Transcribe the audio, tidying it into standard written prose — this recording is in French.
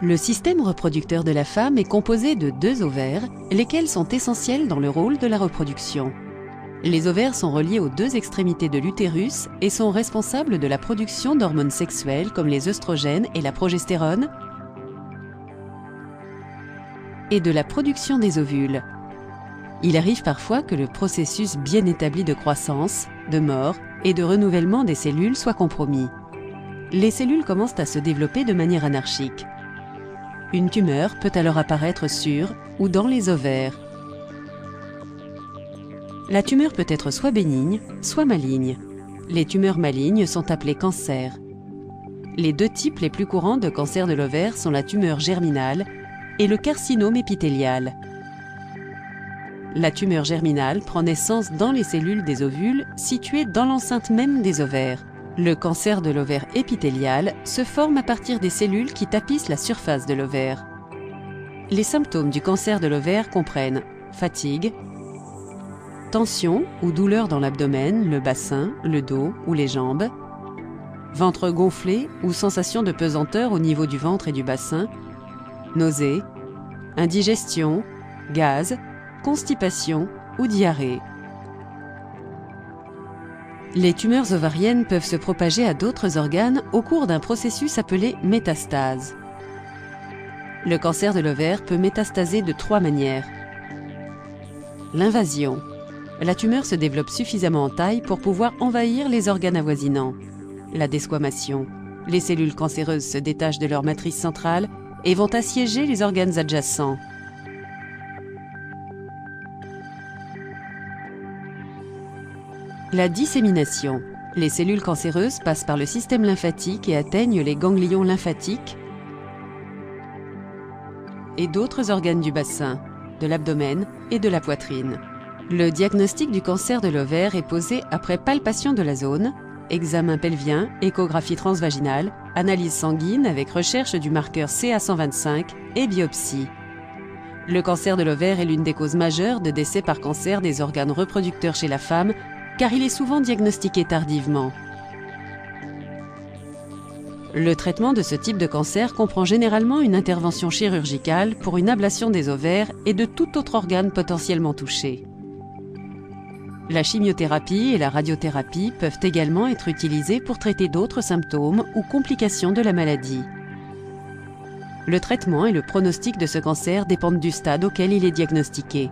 Le système reproducteur de la femme est composé de 2 ovaires, lesquels sont essentiels dans le rôle de la reproduction. Les ovaires sont reliés aux 2 extrémités de l'utérus et sont responsables de la production d'hormones sexuelles comme les œstrogènes et la progestérone et de la production des ovules. Il arrive parfois que le processus bien établi de croissance, de mort et de renouvellement des cellules soit compromis. Les cellules commencent à se développer de manière anarchique. Une tumeur peut alors apparaître sur ou dans les ovaires. La tumeur peut être soit bénigne, soit maligne. Les tumeurs malignes sont appelées cancers. Les 2 types les plus courants de cancer de l'ovaire sont la tumeur germinale et le carcinome épithélial. La tumeur germinale prend naissance dans les cellules des ovules situées dans l'enceinte même des ovaires. Le cancer de l'ovaire épithélial se forme à partir des cellules qui tapissent la surface de l'ovaire. Les symptômes du cancer de l'ovaire comprennent fatigue, tension ou douleur dans l'abdomen, le bassin, le dos ou les jambes, ventre gonflé ou sensation de pesanteur au niveau du ventre et du bassin, nausées, indigestion, gaz, constipation ou diarrhée. Les tumeurs ovariennes peuvent se propager à d'autres organes au cours d'un processus appelé métastase. Le cancer de l'ovaire peut métastaser de 3 manières. L'invasion. La tumeur se développe suffisamment en taille pour pouvoir envahir les organes avoisinants. La desquamation. Les cellules cancéreuses se détachent de leur matrice centrale et vont assiéger les organes adjacents. La dissémination. Les cellules cancéreuses passent par le système lymphatique et atteignent les ganglions lymphatiques et d'autres organes du bassin, de l'abdomen et de la poitrine. Le diagnostic du cancer de l'ovaire est posé après palpation de la zone, examen pelvien, échographie transvaginale, analyse sanguine avec recherche du marqueur CA125 et biopsie. Le cancer de l'ovaire est l'une des causes majeures de décès par cancer des organes reproducteurs chez la femme, car il est souvent diagnostiqué tardivement. Le traitement de ce type de cancer comprend généralement une intervention chirurgicale pour une ablation des ovaires et de tout autre organe potentiellement touché. La chimiothérapie et la radiothérapie peuvent également être utilisées pour traiter d'autres symptômes ou complications de la maladie. Le traitement et le pronostic de ce cancer dépendent du stade auquel il est diagnostiqué.